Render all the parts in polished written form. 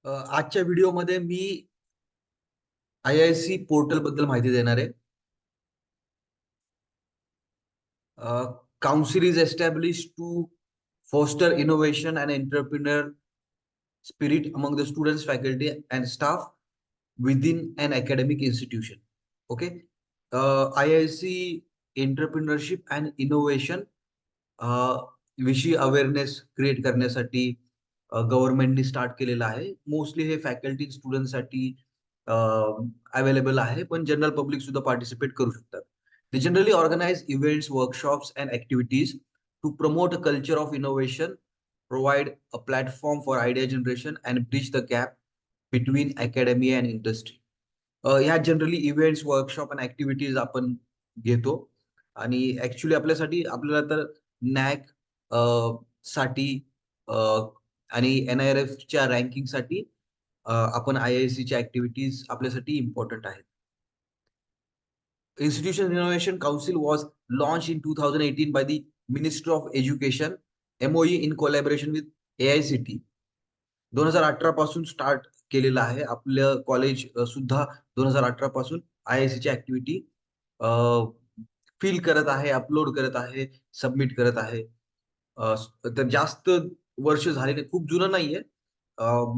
आजच्या व्हिडिओमध्ये मी IIC portal बद्दल माहिती देणार आहे. Council is established to foster innovation and entrepreneur spirit among the students, faculty, and staff within an academic institution. Okay. IIC entrepreneurship and innovation विषयी awareness create करण्यासाठी गव्हर्नमेंटनी start केलेलं आहे. मोस्टली हे फॅकल्टी स्टुडंटसाठी अवेलेबल आहे, पण जनरल पब्लिक सुद्धा participate करू शकतात. They generally organize events, workshops, and activities to promote a culture of innovation, provide a platform for idea generation, and bridge the gap between academia and industry. ह्या generally events, workshop आणि activities आपण घेतो आणि actually आपल्यासाठी आपल्याला तर नॅक साठी अ, आणि NIRFच्या रँकिंगसाठी आपण IICच्या ऍक्टिव्हिटीज आपल्यासाठी इम्पॉर्टंट आहेत. Institution Innovation Council was launched in 2018 by the Ministry of Education, MOE in collaboration with AICT. 2018 पासून स्टार्ट केलेलं आहे. आपलं कॉलेज सुद्धा 2018 पासून IICची ऍक्टिव्हिटी फिल करत आहे, अपलोड करत आहे, सबमिट करत आहे. तर जास्त वर्ष झाले नाही, खूप जुनं नाहीये.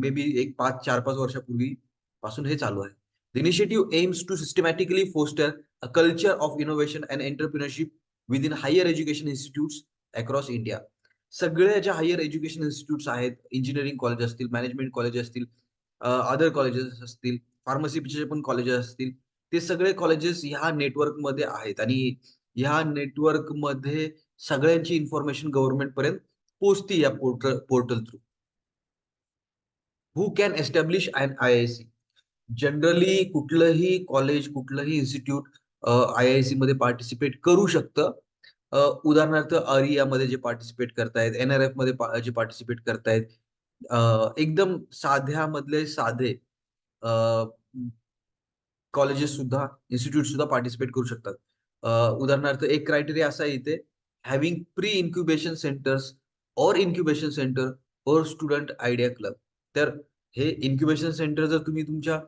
मे बी एक 4-5 वर्षापूर्वी पासून हे चालू आहे. The initiative aims to systematically foster a culture of innovation and entrepreneurship within higher education institutes across India. सगळ्या ज्या हायर एज्युकेशन इन्स्टिट्यूट्स आहेत, इंजिनिअरिंग कॉलेज असतील, मॅनेजमेंट कॉलेज असतील, अदर कॉलेजेस असतील, फार्मसीचे पण कॉलेजेस असतील, ते सगळे कॉलेजेस ह्या नेटवर्कमध्ये आहेत आणि ह्या नेटवर्कमध्ये सगळ्यांची इन्फॉर्मेशन गव्हर्नमेंट पर्यंत पोहोचते या portal through. Who can establish an IIC? Generally कुठलंही कॉलेज, कुठलंही इन्स्टिट्यूट IIC मध्ये पार्टिसिपेट करू शकतं. उदाहरणार्थ ARIA जे पार्टिसिपेट करतायत, NRF मध्ये जे पार्टिसिपेट करतायत, एकदम साध्यामधले साधे कॉलेजेस सुद्धा, इन्स्टिट्यूट सुद्धा पार्टिसिपेट करू शकतात. उदाहरणार्थ एक क्रायटेरिया असा आहे इथे, हॅव्हिंग प्री इन्क्युबेशन सेंटर्स और इन्क्युबेशन सेंटर और स्टुडंट आयडिया क्लब. तर हे इन्क्युबेशन सेंटर जर तुम्ही तुमच्या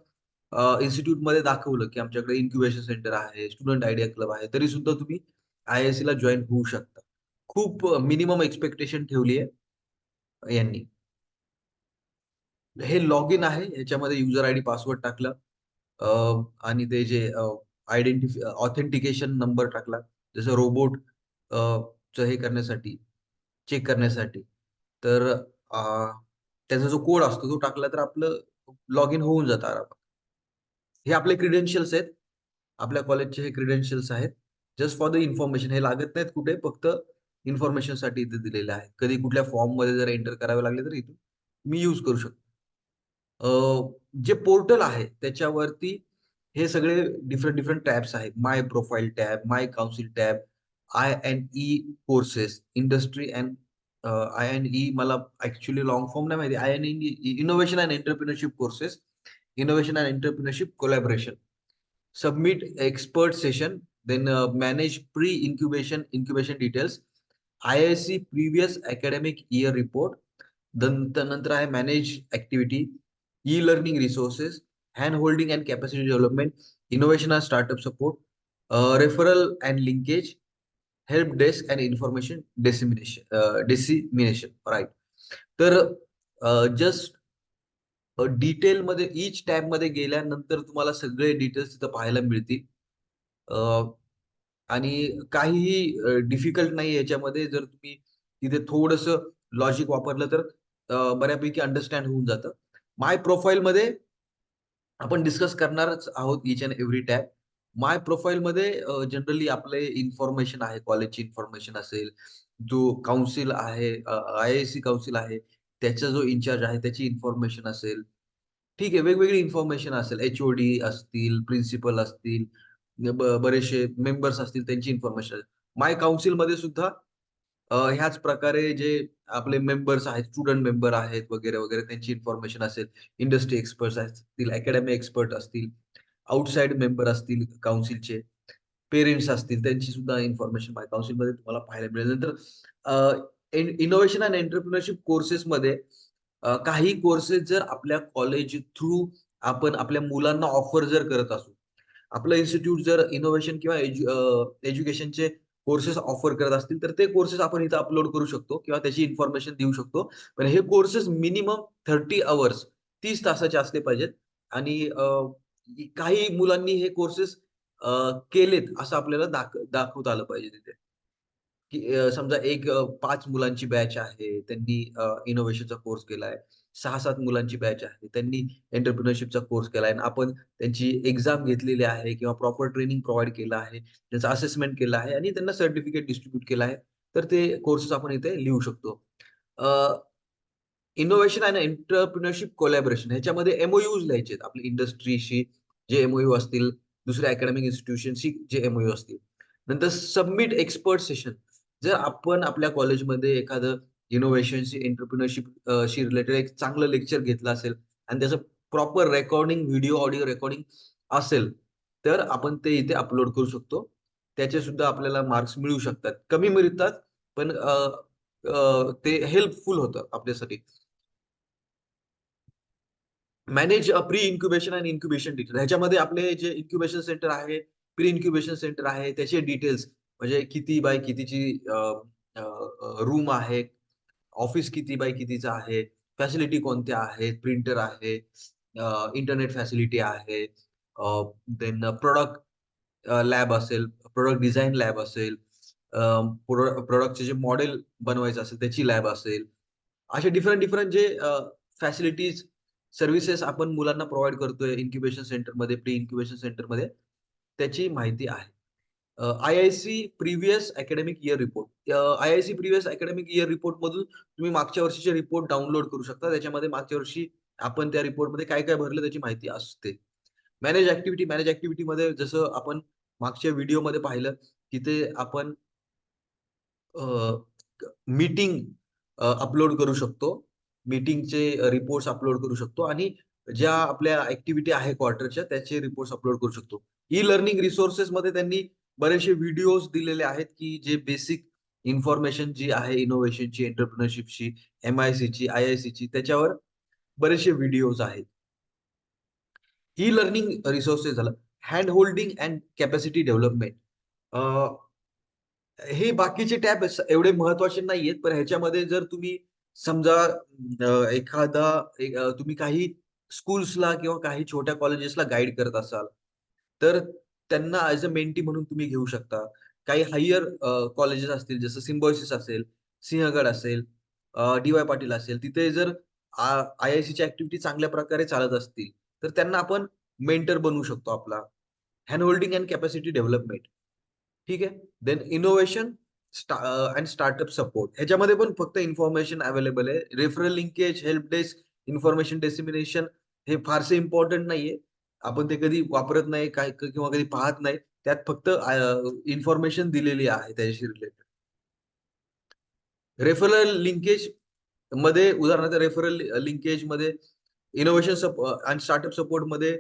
इन्स्टिट्यूटमध्ये दाखवलं, की आमच्याकडे इन्क्युबेशन सेंटर आहे, स्टुडंट आयडिया क्लब आहे, तरी सुद्धा तुम्ही IIC ला जॉइन होऊ शकता. खूप मिनिमम एक्सपेक्टेशन ठेवली आहे यांनी. हे लॉग इन आहे. ह्याच्यामध्ये युजर आयडी पासवर्ड टाकला आणि ते जे ऑथेंटिकेशन नंबर टाकला. जसं रोबोट चं हे करण्यासाठी, चेक करण्यासाठी. तर त्याचा जो कोड असतो तो टाकला तर आपलं लॉग इन होऊन जातं आरामात. हे आपले क्रेडेन्शियल्स आहेत. आपल्या कॉलेजचे हे क्रेडेन्शियल्स आहेत. Just for the information. हे लागत नाहीत कुठे, फक्त इन्फॉर्मेशनसाठी इथे दिलेले आहे. कधी कुठल्या फॉर्ममध्ये जर एंटर करावे लागले तर इथून मी यूज करू शकतो. जे पोर्टल आहे त्याच्यावरती हे सगळे डिफरंट डिफरंट टॅब्स आहेत. My profile tab, my council tab, INE courses, industry and INE मला ऍक्च्युअली लॉंग फॉर्म नाही माहिती. INE innovation and entrepreneurship courses, innovation and entrepreneurship collaboration, submit expert session, then manage pre incubation details, IIC previous academic year report, त्यानंतर आहे manage activity, e-learning resources, hand-holding and capacity development, innovation and startup support, referral and linkage, help desk and information dissemination, right? तर just डिटेलमध्ये each टॅबमध्ये गेल्यानंतर तुम्हाला सगळे details तिथं पाहायला मिळतील. आणि काहीही डिफिकल्ट नाही याच्यामध्ये. जर तुम्ही तिथे थोडंसं लॉजिक वापरलं तर बऱ्यापैकी अंडरस्टँड होऊन जातं. माय प्रोफाईलमध्ये आपण डिस्कस करणारच आहोत ईच अँड एव्हरी टॅब. माय प्रोफाईलमध्ये जनरली आपले इन्फॉर्मेशन आहे, कॉलेजची इन्फॉर्मेशन असेल, जो काउन्सिल आहे, IIC काउन्सिल आहे, त्याचा जो इन्चार्ज आहे त्याची इन्फॉर्मेशन असेल. ठीक आहे, वेगवेगळी इन्फॉर्मेशन असेल, HOD असतील, प्रिन्सिपल असतील, बरेचसे मेंबर्स असतील, त्यांची इन्फॉर्मेशन. माय काउन्सिलमध्ये सुद्धा ह्याच प्रकारे जे आपले मेंबर्स आहेत, स्टुडंट मेंबर आहेत वगैरे, वगैरे त्यांची इन्फॉर्मेशन असेल, इंडस्ट्री एक्सपर्ट्स असतील, अकॅडमी एक्सपर्ट असतील, आउटसाइड मेंबर असतील काउन्सिलचे, पेरेंट्स असतील, त्यांची सुद्धा इन्फॉर्मेशन माय काउन्सिलमध्ये तुम्हाला पाहायला मिळेल. नंतर इनोव्हेशन अँड एंटरप्रिनरशिप कोर्सेसमध्ये काही कोर्सेस जर आपल्या कॉलेज थ्रू आपण आपल्या मुलांना ऑफर जर करत असू, आपलं इन्स्टिट्यूट जर इनोव्हेशन किंवा एज्युकेशनचे कोर्सेस ऑफर करत असतील, तर ते कोर्सेस आपण इथं अपलोड करू शकतो किंवा त्याची इन्फॉर्मेशन देऊ शकतो. पण हे कोर्सेस मिनिमम 30 अवर्स 30 तासाचे असले पाहिजेत आणि काही मुलांनी हे कोर्सेस केलेत असं आपल्याला दाखवता आलं पाहिजे तिथे. की समजा एक 5 मुलांची बॅच आहे. त्यांनी इनोव्हेशनचा कोर्स केलाय. 6-7 मुलांची बॅच आहे. त्यांनी एंटरप्रेन्योरशिपचा कोर्स केलाय आणि आपण त्यांची एक्झाम घेतलेली आहे किंवा प्रॉपर ट्रेनिंग प्रोव्हाईड केलं आहे. त्याचं असेसमेंट केलं आहे आणि त्यांना सर्टिफिकेट डिस्ट्रिब्यूट केलं आहे. तर ते कोर्सेस आपण इथे लिहू शकतो. इनोव्हेशन आणि एंटरप्रेन्योरशिप कोलॅबोरेशन ह्याच्यामध्ये एम-ओ-यूज लिहायचे आहेत. आपल्या इंडस्ट्रीशी जे एम-ओ-यू असतील, दुसऱ्या अकॅडमिक इन्स्टिट्यूशनशी जे एम-ओ-यू असतील. नंतर सबमिट एक्सपर्ट सेशन. जर आपण आपल्या कॉलेजमध्ये एखादं इनोव्हेशनशी, एंटरप्रेन्योरशिप शी रिलेटेड एक चांगलं लेक्चर घेतलं असेल आणि त्याचं proper recording, video, audio recording असेल, तर आपण ते इथे अपलोड करू शकतो. त्याचे सुद्धा आपल्याला मार्क्स मिळू शकतात. कमी मिळतात, पण ते हेल्पफुल होतं आपल्यासाठी. मॅनेज प्री इन्क्युबेशन आणि इन्क्युबेशन डिटेल ह्याच्यामध्ये आपले जे इन्क्युबेशन सेंटर आहे, प्री इन्क्युबेशन सेंटर आहे, त्याचे डिटेल्स म्हणजे किती बाय कितीची रूम आहे, ऑफिस किती बाय कितीचं आहे, फॅसिलिटी कोणत्या आहेत, प्रिंटर आहे, इंटरनेट फॅसिलिटी आहे, देन लॅब असेल, प्रॉडक्ट डिझाइन लॅब असेल, प्रॉडक्टचे जे मॉडेल बनवायचं असेल त्याची लॅब असेल. असे डिफरंट डिफरंट जे फॅसिलिटीज, सर्व्हिसेस आपण मुलांना प्रोव्हाईड करतोय इन्क्युबेशन सेंटरमध्ये, प्री इन्क्युबेशन सेंटरमध्ये, त्याची माहिती आहे. IIC previous academic year report. IIC previous academic year रिपोर्टमधून तुम्ही मागच्या वर्षीचे रिपोर्ट डाउनलोड करू शकता. त्याच्यामध्ये मागच्या वर्षी आपण त्या रिपोर्टमध्ये काय-काय भरलं त्याची माहिती असते. मॅनेज ॲक्टिव्हिटीमध्ये जसं आपण मागच्या व्हिडिओमध्ये पाहिलं, तिथे आपण मीटिंग अपलोड करू शकतो. मीटिंगचे रिपोर्ट्स अपलोड करू शकतो आणि ज्या आपल्या ॲक्टिव्हिटी आहे क्वार्टरच्या त्याचे रिपोर्ट्स अपलोड करू शकतो. ई-लर्निंग रिसोर्सेसमध्ये त्यांनी बरेचसे व्हिडिओज दिलेले आहेत, की जे बेसिक इन्फॉर्मेशन जी आहे इनोव्हेशनची, एंटरप्रेन्योरशिपची, एम-आय-सीची, आय-आय-सीची त्याच्यावर बरेचसे व्हिडिओज आहेत. ई-लर्निंग रिसोर्सेस झालं. Hand holding and capacity development. हे बाकीचे टॅब एवढे महत्त्वाचे नाहीयेत. पण ह्याच्यामध्ये जर तुम्ही समजा एखादा तुम्ही काही स्कूल्सला किंवा काही छोट्या कॉलेजेसला गाईड करत असाल, तर त्यांना ॲज अ मेंटी म्हणून तुम्ही घेऊ शकता. काही हायर कॉलेजेस असतील जसं सिम्बायोसिस असेल, सिंहगड असेल, डी-वाय पाटील असेल, तिथे जर आय-आय-सीच्या ॲक्टिव्हिटी चांगल्या प्रकारे चालत असतील, तर त्यांना आपण मेंटर बनवू शकतो आपला. Hand holding and capacity development. ठीक आहे. Then innovation and startup support ह्याच्यामध्ये पण फक्त इन्फॉर्मेशन अवेलेबल आहे. Referral linkage, help desk, information dissemination हे फारसे इम्पोर्टंट नाहीये. आपण ते कधी वापरत नाही काय किंवा कधी पाहत नाही. त्यात फक्त इन्फॉर्मेशन दिलेली आहे त्याच्याशी रिलेटेड. रेफरल लिंकेज मध्ये उदाहरणार्थ रेफरल लिंकेजमध्ये इनोव्हेशन आणि स्टार्टअप सपोर्टमध्ये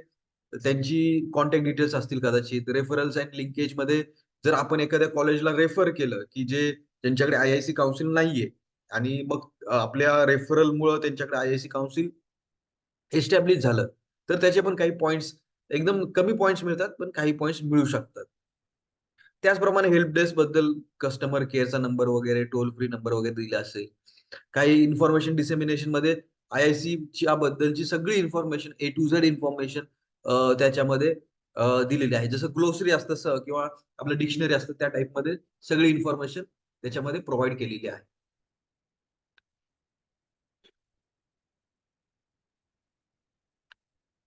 त्यांची कॉन्टॅक्ट डिटेल्स असतील कदाचित. रेफरल्स अँड लिंकेजमध्ये जर आपण एखाद्या कॉलेजला रेफर केलं, की जे त्यांच्याकडे आय-आय-सी काउन्सिल नाहीये आणि मग आपल्या रेफरलमुळं त्यांच्याकडे आय-आय-सी काउन्सिल एस्टॅब्लिश झालं, तर त्याचे पण काही पॉइंट्स एकदम कमी पॉइंट्स मिळतात, पण काही पॉइंट्स मिळू शकतात. त्याचप्रमाणे हेल्प डेस्कबद्दल कस्टमर केअरचा नंबर वगैरे, टोल फ्री नंबर वगैरे दिला असेल. काही इन्फॉर्मेशन डिसेमिनेशनमध्ये आय-आय-सीच्या बद्दलची सगळी information A to Z information त्याच्यामध्ये दिलेली आहे. जसं ग्लोसरी असतं किंवा आपलं डिक्शनरी असतं त्या टाइपमध्ये सगळी इन्फॉर्मेशन त्याच्यामध्ये प्रोव्हाईड केलेली आहे.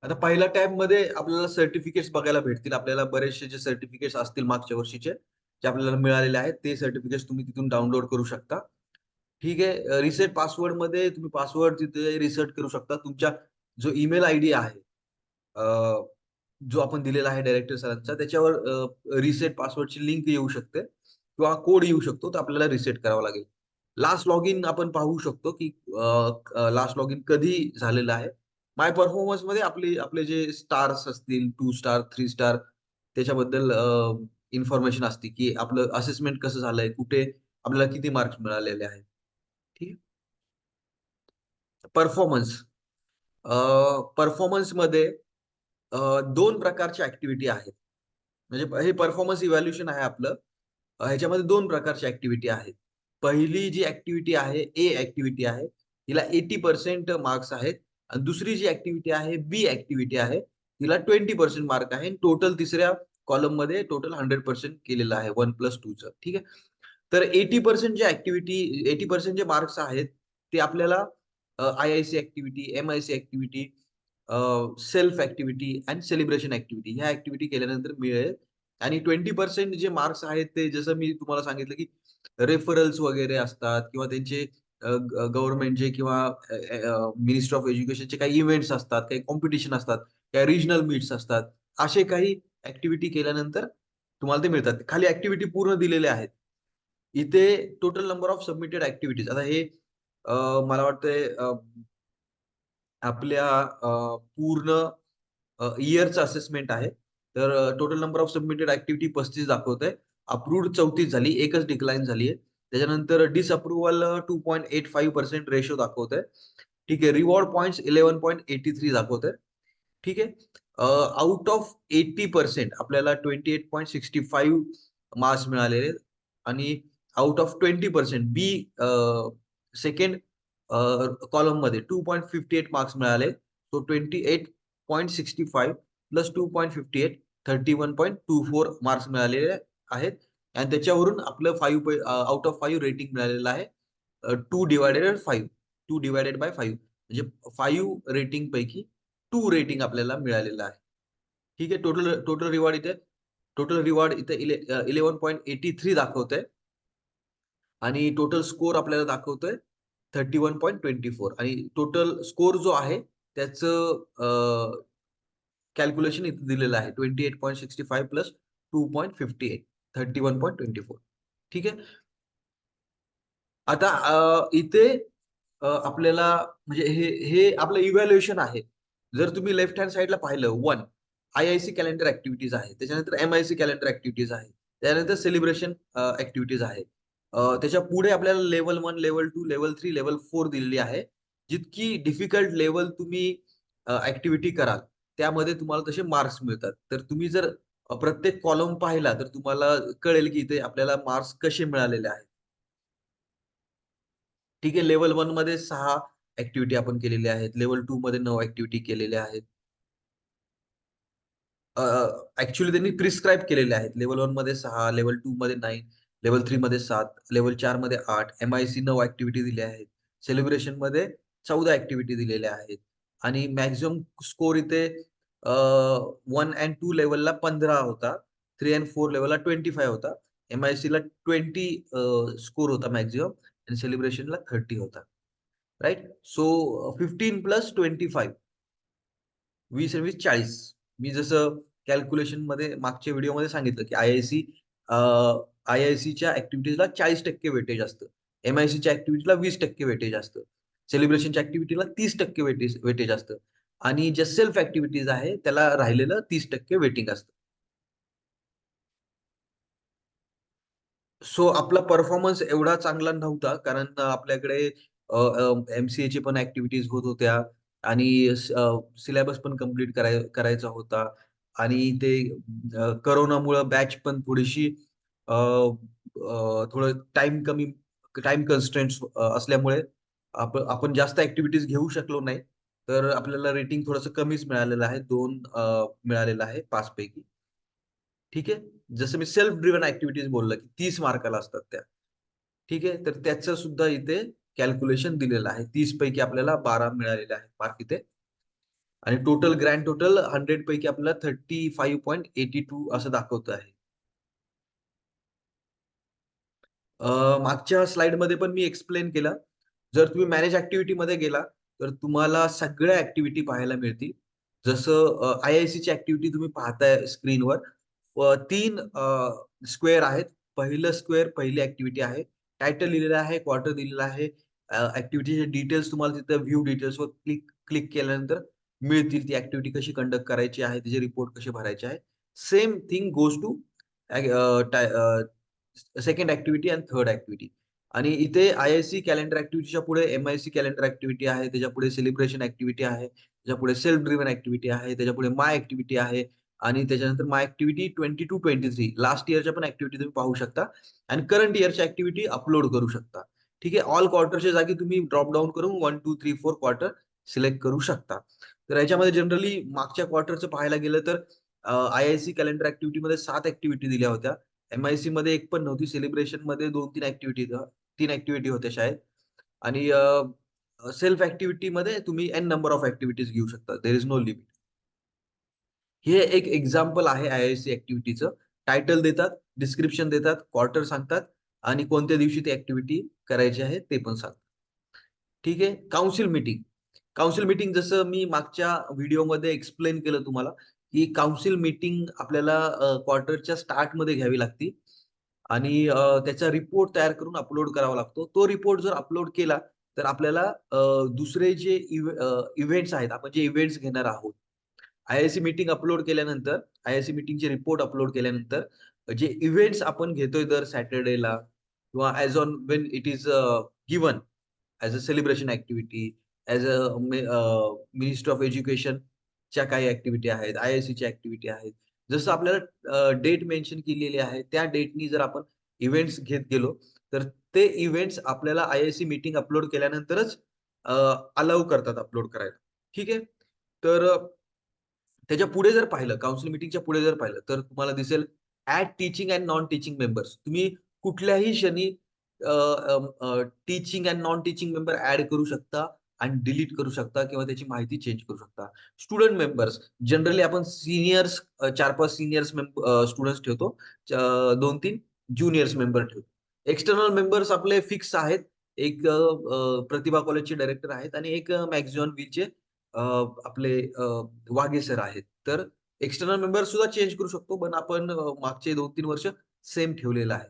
आता पहिल्या टॅबमध्ये आपल्याला सर्टिफिकेट्स बघायला भेटतील. आपल्याला बरेचसे जे सर्टिफिकेट्स असतील मागच्या वर्षीचे, जे आपल्याला मिळालेले आहेत, ते सर्टिफिकेट्स तुम्ही तिथून डाउनलोड करू शकता. ठीक आहे. रिसेट पासवर्डमध्ये तुम्ही पासवर्ड तिथे रिसेट करू शकता. तुमच्या जो ईमेल आयडी आहे, अ, जो आपण दिलेला आहे डायरेक्टर सरांचा, त्याच्यावर रिसेट पासवर्डची लिंक येऊ शकते किंवा कोड येऊ शकतो, तर आपल्याला रिसेट करावा लागेल. लास्ट लॉगिन आपण पाहू शकतो, की लास्ट लॉगिन कधी झालेलं आहे. माय परफॉर्मन्समध्ये आपले जे स्टार्स असतील, 2 स्टार, 3 स्टार त्याच्याबद्दल इन्फॉर्मेशन असते, की आपलं असेसमेंट कसं झालंय, कुठे आपल्याला किती मार्क्स मिळालेले आहेत. ठीक आहे. परफॉर्मन्स. परफॉर्मन्समध्ये दोन प्रकारची ऍक्टिव्हिटी आहेत. म्हणजे हे परफॉर्मन्स इव्हॅल्युएशन आहे आपलं. ह्याच्यामध्ये दोन प्रकारची ऍक्टिव्हिटी आहेत. पहिली जी ऍक्टिव्हिटी आहे, ए ऍक्टिव्हिटी आहे, तिला 80% मार्क्स आहेत. आणि दुसरी जी ऍक्टिव्हिटी आहे, बी ऍक्टिव्हिटी आहे, तिला 20% मार्क आहे. टोटल तिसऱ्या कॉलम मध्ये टोटल 100% केलेलं आहे 1+2चं. ठीक आहे. तर 80% जे ऍक्टिव्हिटी, 80% जे मार्क्स आहेत ते आपल्याला I-I-C activity, M-I-C activity, self activity आणि सेलिब्रेशन ऍक्टिव्हिटी ह्या ऍक्टिव्हिटी केल्यानंतर मिळेल. आणि 20% जे मार्क्स आहेत ते जसं मी तुम्हाला सांगितलं की रेफरल्स वगैरे असतात किंवा त्यांचे गव्हर्नमेंटचे किंवा मिनिस्ट्री ऑफ एज्युकेशनचे काही इव्हेंट्स असतात, काही कॉम्पिटिशन असतात, काही रिजनल मीट्स असतात. असे काही ऍक्टिव्हिटी केल्यानंतर तुम्हाला ते मिळतात. खाली ऍक्टिव्हिटी पूर्ण दिलेले आहेत. इथे total number of submitted activities. आता हे मला वाटतंय आपल्या पूर्ण इयरचं असेसमेंट आहे. तर total number of submitted activity 35 दाखवतंय. अप्रूव्ड 34 झाली, एकच डिक्लाइन झाली आहे. त्याच्यानंतर डिसअप्रूव्हल 2.85% रेशो दाखवतंय. ठीक आहे. Reward points 11.83 दाखवतंय. ठीक आहे. आउट ऑफ 80% आपल्याला 28.65 मार्क्स मिळालेले आहेत. आणि आउट ऑफ 20% बी सेकंड कॉलममध्ये 2.58 मार्क्स मिळाले. सो 28.65 प्लस 2.58 31.24 मार्क्स मिळालेले आहेत. आणि त्याच्यावरून आपलं 5 आउट ऑफ 5 रेटिंग मिळालेलं आहे. 2 डिवायडेड 5, 2 डिवायडेड बाय 5 म्हणजे 5 रेटिंग पैकी 2 रेटिंग आपल्याला मिळालेलं आहे. ठीक आहे. टोटल टोटल रिवॉर्ड इथे 11.83 दाखवतंय. आणि टोटल स्कोर आपल्याला दाखवतोय 31.24. आणि टोटल स्कोर जो आहे त्याचं कॅल्क्युलेशन इथे दिलेलं आहे. 28.65 प्लस 2.58 31.24. ठीक आहे. आता इथे आपल्याला म्हणजे हे हे आपलं इव्हॅल्युएशन आहे. जर तुम्ही लेफ्ट हँड साइडला पाहिलं 1 आय-आय-सी कॅलेंडर ॲक्टिव्हिटीज आहे. त्याच्यानंतर एम-आय-सी कॅलेंडर ॲक्टिव्हिटीज आहे. त्यानंतर सेलिब्रेशन ॲक्टिव्हिटीज आहे. त्याच्या पुढे आपल्याला लेव्हल 1, लेव्हल 2, लेव्हल 3, लेव्हल 4 दिलेली आहे. जितकी डिफिकल्ट लेव्हल तुम्ही ॲक्टिव्हिटी कराल, त्यामध्ये तुम्हाला तसे मार्क्स मिळतात. तर तुम्ही जर प्रत्येक कॉलम पाहिला तर तुम्हाला कळेल की इथे आपल्याला मार्क्स कसे मिळालेले आहेत. ठीक आहे. लेव्हल 1 मध्ये 6 ॲक्टिव्हिटी आपण केलेल्या आहेत. लेव्हल 2 मध्ये 9 ॲक्टिव्हिटी केलेल्या आहेत. त्यांनी प्रिस्क्राईब केलेले आहेत. लेव्हल 1 मध्ये 6, लेव्हल 2 मध्ये 9, लेव्हल 3 मध्ये 7, लेव्हल 4 मध्ये 8, एम-आय-सी 9 ॲक्टिव्हिटी दिल्या आहेत. सेलिब्रेशनमध्ये 14 ॲक्टिव्हिटी दिलेल्या आहेत. आणि मॅक्सिमम स्कोर इथे 1 अँड 2 लेव्हलला 15 होता. 3 अँड 4 लेव्हलला 25 होता. एम-आय-सीला 20 स्कोर होता मॅक्सिमम आणि सेलिब्रेशनला 30 होता. राइट? सो 15 प्लस 25 20 आणि 20 40. मी जसं कॅल्क्युलेशनमध्ये मागच्या व्हिडिओमध्ये सांगितलं, की आय-आय-सीच्या ॲक्टिव्हिटीजला 40% वेटेज असतं. एम-आय-सीच्या ॲक्टिव्हिटीला 20% वेटेज असतं. सेलिब्रेशनच्या ॲक्टिव्हिटीला 30% वेटेज वेटेज असतं. आणि ज्या सेल्फ ॲक्टिव्हिटीज आहे, त्याला राहिलेलं 30% वेटिंग असतं. सो आपला परफॉर्मन्स एवढा चांगला नव्हता कारण आपल्याकडे एम-सी-एची पण ॲक्टिव्हिटीज होत होत्या आणि सिलेबस पण कंप्लीट करायचा होता आणि ते कोरोनामुळं बॅच पण थोडीशी थोडं टाईम कन्स्ट्रेंट्स असल्यामुळे आपण जास्त ॲक्टिव्हिटीज घेऊ शकलो नाही. तर आपल्याला रेटिंग थोडंसं कमीच मिळालेलं आहे. 2 मिळालेलं आहे 5 पैकी. ठीक आहे. जसं मी सेल्फ ड्रिव्हन ॲक्टिव्हिटीज बोललं, की 30 मार्काला असतात त्या. ठीक आहे. तर त्याचं सुद्धा इथे कॅल्क्युलेशन दिलेलं आहे. 30 पैकी आपल्याला 12 मिळालेले आहेत मार्क इथे. आणि ग्रँड टोटल 100 पैकी आपल्याला 35.82 असं दाखवत आहे. मागच्या स्लाइडमध्ये पण मी एक्सप्लेन केलं. जर तुम्ही मॅनेज ॲक्टिव्हिटीमध्ये गेला, तर तुम्हाला सगळ्या ॲक्टिव्हिटी पाहायला मिळतील. जसं आय-आय-सीची ॲक्टिव्हिटी तुम्ही पाहताय स्क्रीनवर. 3 स्क्वेअर आहेत. पहिलं स्क्वेअर पहिली ॲक्टिव्हिटी आहे. टायटल लिहिलेलं आहे, क्वार्टर दिलेला आहे. ॲक्टिव्हिटीचे डिटेल्स तुम्हाला तिथं व्ह्यू डिटेल्सवर क्लिक क्लिक केल्यानंतर मिळतील. ती ॲक्टिव्हिटी कशी कंडक्ट करायची आहे, तिचे रिपोर्ट कसे भरायचे आहे. Same thing goes to second activity आणि थर्ड ॲक्टिव्हिटी. आणि इथे IIC कॅलेंडर ऍक्टिव्हिटीच्या पुढे MIC कॅलेंडर ऍक्टिव्हिटी आहे, त्याच्या पुढे सेलिब्रेशन ऍक्टिव्हिटी आहे, त्याच्या पुढे सेल्फ ड्रिव्हन ऍक्टिव्हिटी आहे, त्याच्या पुढे माय ऍक्टिव्हिटी आहे आणि त्याच्यानंतर माय ऍक्टिव्हिटी 22-23 लास्ट इयरच्या पण ऍक्टिव्हिटी तुम्ही पाहू शकता आणि करंट इयरच्या ऍक्टिव्हिटी अपलोड करू शकता. ठीक आहे. ऑल क्वार्टरच्या जागी तुम्ही ड्रॉप डाऊन करून 1, 2, 3, 4 क्वार्टर सिलेक्ट करू शकता. तर याच्यामध्ये जनरली मागच्या क्वार्टरचं पाहायला गेलं तर IIC कॅलेंडर ऍक्टिव्हिटीमध्ये 7 ऍक्टिव्हिटी दिल्या होत्या. MIC मध्ये एक पण नव्हती. सेलिब्रेशन मध्ये 2-3 ऍक्टिव्हिटी 3 ऍक्टिव्हिटी होत्या शाळेत आणि सेल्फ ऍक्टिव्हिटी मध्ये तुम्ही एन नंबर ऑफ ऍक्टिव्हिटीज घेऊ शकता. There is no limit. हे एक एक्झाम्पल आहे IIC ऍक्टिव्हिटीचं. टायटल देतात, डिस्क्रिप्शन देतात, क्वार्टर सांगतात आणि कोणत्या दिवशी ती ऍक्टिव्हिटी करायची आहे ते पण सांगतात. ठीक आहे. Council meeting. काउन्सिल मीटिंग जसं मी मागच्या व्हिडिओमध्ये एक्सप्लेन केलं तुम्हाला, की काउन्सिल मीटिंग आपल्याला क्वार्टरच्या स्टार्टमध्ये घ्यावी लागते आणि त्याचा रिपोर्ट तयार करून अपलोड करावा लागतो. तो रिपोर्ट जर अपलोड केला, तर आपल्याला दुसरे जे इव्हेंट्स आहेत, आपण जे इव्हेंट्स घेणार आहोत, IIC मीटिंग अपलोड केल्यानंतर, IIC मीटिंगचे रिपोर्ट अपलोड केल्यानंतर, जे इव्हेंट्स आपण घेतोय दर सॅटर्डेला किंवा as on when it is given as a celebration activity, as a minister of एज्युकेशनच्या काही ॲक्टिव्हिटी आहेत, IICच्या ॲक्टिव्हिटी आहेत. जसं आपल्याला डेट मेन्शन केलेली आहे, त्या डेटनी जर आपण इव्हेंट्स घेत गेलो, तर ते इव्हेंट्स आपल्याला IIC मीटिंग अपलोड केल्यानंतरच अलाऊ करतात अपलोड करायला. ठीक आहे. तर त्याच्या पुढे जर पाहिलं, काउन्सिल मीटिंगच्या पुढे जर पाहिलं, तर तुम्हाला दिसेल add teaching and non teaching members. तुम्ही कुठल्याही क्षणी teaching and non teaching member add करू शकता आणि डिलीट करू शकता किंवा त्याची माहिती चेंज करू शकता. स्टुडंट मेंबर्स जनरली आपण सीनियर्स 4-5 सीनियर्स स्टुडंट्स ठेवतो. 2-3 ज्युनियर्स मेंबर ठेवतो. एक्सटर्नल मेंबर्स आपले फिक्स आहेत. एक प्रतिभा कॉलेजचे डायरेक्टर आहेत आणि एक मॅक्झिमम व्हीचे आपले वाघे सर आहेत. तर एक्सटर्नल मेंबर सुद्धा चेंज करू शकतो, पण आपण मागचे 2-3 वर्ष सेम ठेवलेलं आहे.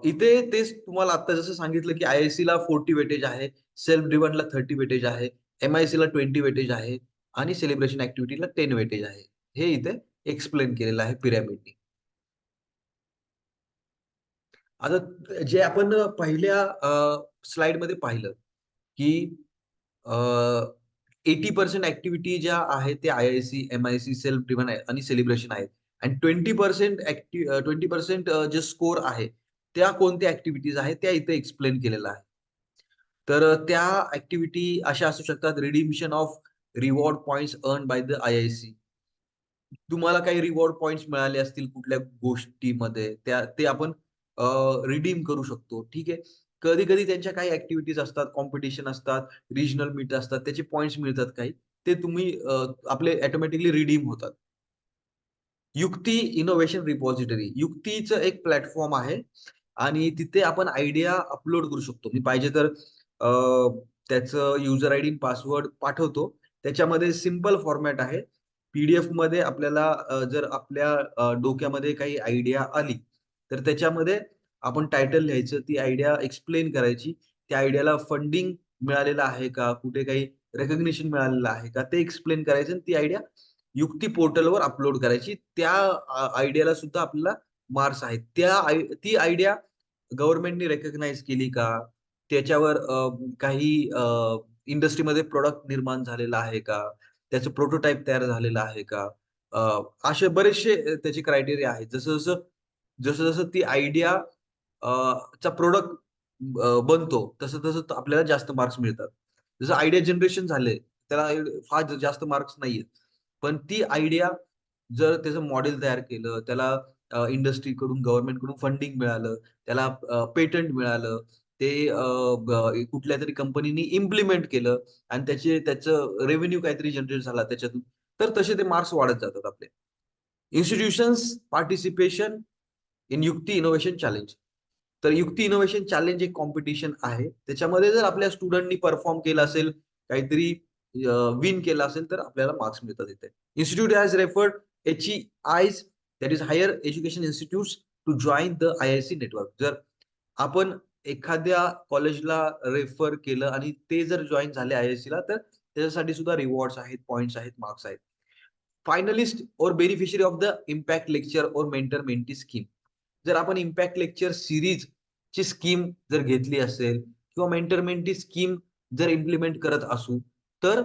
इथे तेच तुम्हाला आता जसं सांगितलं, की IICला 40 वेटेज आहे, सेल्फ ड्रिव्हनला 30 वेटेज आहे, MICला 20 वेटेज आहे आणि सेलिब्रेशन ॲक्टिव्हिटीला 10 वेटेज आहे. हे इथे एक्सप्लेन केलेलं आहे पिरॅमिडनी. आता जे आपण पहिल्या स्लाइडमध्ये पाहिलं, की अ, 80% ॲक्टिव्हिटी ज्या आहेत त्या IIC, MIC, सेल्फ ड्रिव्हन आहे आणि सेलिब्रेशन आहेत आणि 20% जे स्कोर आहे, त्या कोणत्या ॲक्टिव्हिटीज आहेत त्या इथे एक्सप्लेन केलेलं आहे. तर त्या ॲक्टिव्हिटी अशा असू शकतात Redemption of reward points earned by the IIC. तुम्हाला काही रिवॉर्ड पॉइंट्स मिळाले असतील कुठल्या गोष्टीमध्ये, ते आपण रिडीम करू शकतो. ठीक आहे. कधी-कधी त्यांच्या काही ॲक्टिव्हिटीज असतात, कॉम्पिटिशन असतात, रिजनल मीट असतात, त्याचे पॉइंट्स मिळतात काही. ते तुम्ही आपले ऑटोमॅटिकली रिडीम होतात. युक्ती इनोव्हेशन रिपॉझिटरी. युक्तीचं एक प्लॅटफॉर्म आहे आणि तिथे आपण आयडिया अपलोड करू शकतो. मी पाहिजे तर अ, त्याचं युजर आयडी पासवर्ड पाठवतो. त्याच्यामध्ये सिंपल फॉर्मॅट आहे. पी-डी-एफमध्ये आपल्याला जर आपल्या डोक्यामध्ये काही आयडिया आली, तर त्याच्यामध्ये आपण टायटल लिहायचं, ती आयडिया एक्सप्लेन करायची. त्या आयडियाला फंडिंग मिळालेलं आहे का? कुठे काही रिकॉग्निशन मिळालेलं आहे का? ते एक्सप्लेन करायचं आणि ती आयडिया युक्ती पोर्टलवर अपलोड करायची. त्या आयडियाला सुद्धा आपल्याला मार्क्स आहेत. ती आयडिया गव्हर्नमेंटने रिकॉग्नाइज केली का? त्याच्यावर काही इंडस्ट्रीमध्ये प्रॉडक्ट निर्माण झालेला आहे का? त्याचं प्रोटोटाइप तयार झालेलं आहे का? अ, असे बरेचसे त्याचे क्रायटेरिया आहेत. जसं-जसं ती आयडिया चा प्रॉडक्ट बनतो, तसं-तसं आपल्याला जास्त मार्क्स मिळतात. जसं आयडिया जनरेशन झालंय, त्याला फार जास्त मार्क्स नाहीयेत. पण ती आयडिया जर त्याचं मॉडेल तयार केलं, त्याला इंडस्ट्रीकडून, गव्हर्नमेंटकडून फंडिंग मिळालं, त्याला पेटंट मिळालं, ते कुठल्यातरी कंपनीनी इम्प्लिमेंट केलं आणि त्याचं रेव्हेन्यू काहीतरी जनरेट झाला त्याच्यातून, तर तसे ते मार्क्स वाढत जातात आपले. इन्स्टिट्यूशन्स पार्टिसिपेशन इन युक्ती इनोव्हेशन चॅलेंज. तर युक्ती इनोव्हेशन चॅलेंज एक कॉम्पिटिशन आहे. त्याच्यामध्ये जर आपल्या स्टुडंटनी परफॉर्म केलं असेल, काहीतरी विन केलं असेल, तर आपल्याला मार्क्स मिळतात इथे. Institute has referred HEIs that is higher education institutes to join the IIC network. जर आपण एखाद्या कॉलेजला रेफर केलं आणि ते जर जॉइन झाले IICला, तर त्याच्यासाठी सुद्धा रिवॉर्ड्स आहेत, पॉइंट्स आहेत, मार्क्स आहेत. फायनलिस्ट और beneficiary of the impact lecture और मेंटर मेंटी स्कीम. जर आपण इम्पॅक्ट लेक्चर सिरीज ची स्कीम जर घेतली असेल किंवा मेंटर मेंटी स्कीम जर इम्प्लिमेंट करत असू, तर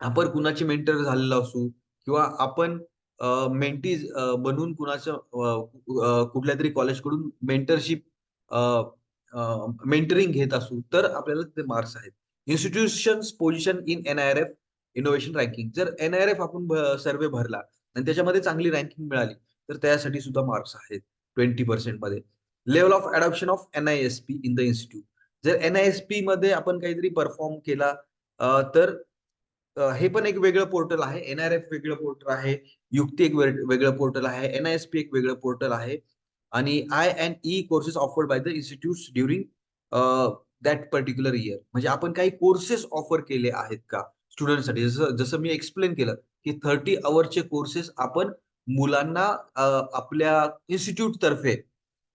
आपण कुणाची मेंटर झालेलो असू किंवा आपण मेंटीज बनून कुणाच्या कुठल्या तरी कॉलेजकडून मेंटरशिप मेंटरिंग घेत असू, तर आपल्याला ते मार्क्स आहेत. Institutions position in NIRF innovation ranking. जर NIRF आपण सर्व्हे भरला आणि त्याच्यामध्ये चांगली रँकिंग मिळाली, तर त्यासाठी सुद्धा मार्क्स आहेत 20% मध्ये. Level of adoption of NISP in the institute. जर NISP मध्ये आपण काहीतरी परफॉर्म केला, तर हे पण एक वेगळं पोर्टल आहे. NRF वेगळं पोर्टल आहे. युक्ती एक वेगळं पोर्टल आहे. NISP एक वेगळं पोर्टल आहे. आणि I&E courses offered by the institutes during that particular year. म्हणजे आपण काही कोर्सेस ऑफर केले आहेत का स्टुडंटसाठी? जसं जसं मी एक्सप्लेन केलं, की 30 अवरचे कोर्सेस आपण मुलांना आपल्या इन्स्टिट्यूट तर्फे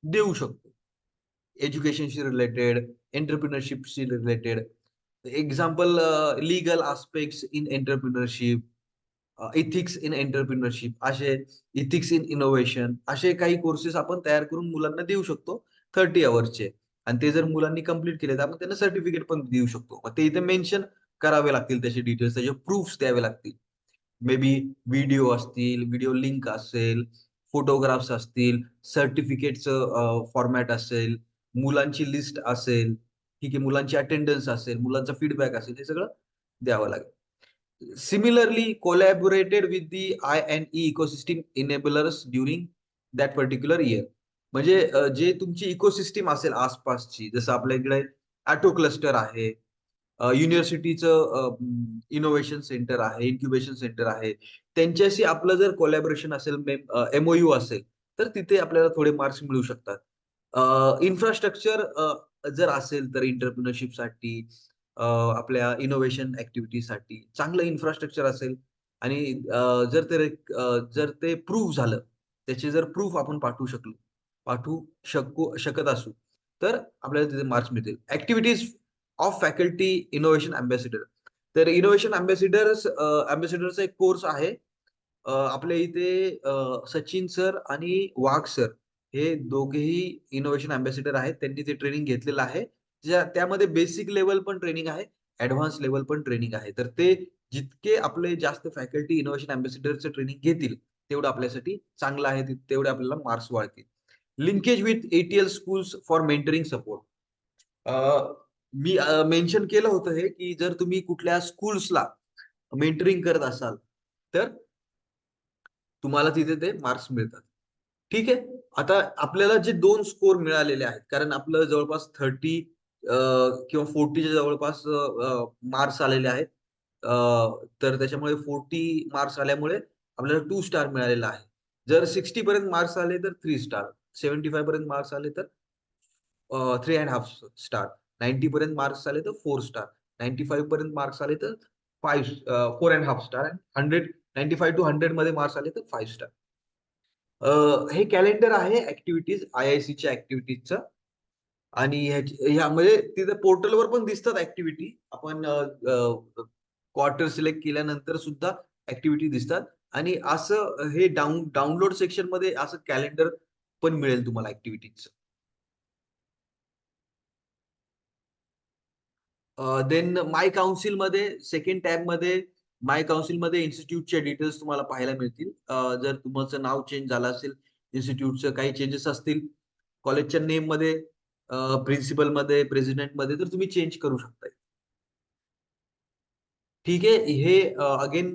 देऊ शकतो. एज्युकेशनशी रिलेटेड, एंटरप्रिनरशिपशी related. Example legal aspects in entrepreneurship, ethics in entrepreneurship, असे इथिक्स इन इनोव्हेशन, असे काही कोर्सेस आपण तयार करून मुलांना देऊ शकतो 30 अवर्सचे. आणि ते जर मुलांनी कंप्लीट केले तर आपण त्यांना सर्टिफिकेट पण देऊ शकतो. मग ते इथे मेन्शन करावे लागतील, त्याचे डिटेल्स, त्याचे प्रूफ्स द्यावे लागतील. मे बी व्हिडिओ असतील, व्हिडिओ लिंक असेल, फोटोग्राफ्स असतील, सर्टिफिकेटचं फॉर्मॅट असेल, मुलांची लिस्ट असेल, ठीक आहे, मुलांची अटेंडन्स असेल, मुलांचा फीडबॅक असेल, हे सगळं द्यावं लागेल. Similarly, collaborated with the I&E ecosystem enablers during that particular year. म्हणजे जे तुमची इकोसिस्टीम असेल आसपासची, जसं आपल्या इकडे ऑटो क्लस्टर आहे, युनिव्हर्सिटीचं इनोव्हेशन सेंटर आहे, इन्क्युबेशन सेंटर आहे. त्यांच्याशी आपलं जर कोलॅबोरेशन असेल, MOU असेल, तर तिथे आपल्याला थोडे मार्क्स मिळू शकतात. इन्फ्रास्ट्रक्चर जर असेल तर एंटरप्रेन्योरशिपसाठी, आपल्या इनोव्हेशन ॲक्टिव्हिटीसाठी चांगलं इन्फ्रास्ट्रक्चर असेल आणि जर ते प्रूव्ह झालं, त्याचे जर प्रूफ आपण पाठवू शकत असू, तर आपल्याला तिथे मार्क्स मिळतील. Activities of faculty innovation ambassador. तर इनोव्हेशन अँबॅसेडरचा एक कोर्स आहे. आपल्या इथे सचिन सर आणि वाघ सर हे दोघेही इनोव्हेशन अँबॅसेडर आहेत. त्यांनी ते ट्रेनिंग घेतलेलं आहे. त्यामध्ये बेसिक लेव्हल पण ट्रेनिंग आहे, ॲडव्हान्स लेव्हल पण ट्रेनिंग आहे. तर ते जितके आपले जास्त फॅकल्टी इनोव्हेशन अँबॅसेडरचं ट्रेनिंग घेतील, तेवढं आपल्यासाठी चांगलं आहे. तेवढे आपल्याला मार्क्स वाढतील. Linkage with ATL schools for mentoring support. Me mention केलं होतं हे, की जर तुम्ही कुठल्या स्कूल्सला मेंटरिंग करत असाल, तर तुम्हाला तिथे ते मार्क्स मिळतात. ठीक आहे. आता आपल्याला जे 2 स्कोर मिळालेले आहेत, कारण आपलं जवळपास 30 किंवा 40च्या जवळपास मार्क्स आलेले आहेत. तर त्याच्यामुळे 40 मार्क्स आल्यामुळे आपल्याला 2 स्टार मिळालेला आहे. जर 60 पर्यंत मार्क्स आले तर 3 स्टार, 75 पर्यंत मार्क्स आले तर 3.5 स्टार, 90 पर्यंत मार्क्स आले तर 4 स्टार, 95 पर्यंत मार्क्स आले तर 4.5 स्टार आणि 95 टू 100 मध्ये मार्क्स आले तर 5 स्टार. हे कॅलेंडर आहे ॲक्टिव्हिटीज, IICच्या ॲक्टिव्हिटीजचं. आणि ह्यामध्ये तिथे पोर्टलवर पण दिसतात ॲक्टिव्हिटी. आपण क्वार्टर सिलेक्ट केल्यानंतर सुद्धा ॲक्टिव्हिटी दिसतात. आणि असं हे डाउनलोड सेक्शनमध्ये असं कॅलेंडर पण मिळेल तुम्हाला ॲक्टिव्हिटीजचं. देन माय काउन्सिलमध्ये सेकंड टॅबमध्ये माय काउन्सिलमध्ये इन्स्टिट्यूटचे डिटेल्स तुम्हाला पाहायला मिळतील. जर तुमचं नाव चेंज झालं असेल, इन्स्टिट्यूटचं काही चेंजेस असतील, कॉलेजच्या नेममध्ये, प्रिन्सिपलमध्ये, प्रेसिडेंटमध्ये, तर तुम्ही चेंज करू शकता. ठीक आहे. हे अगेन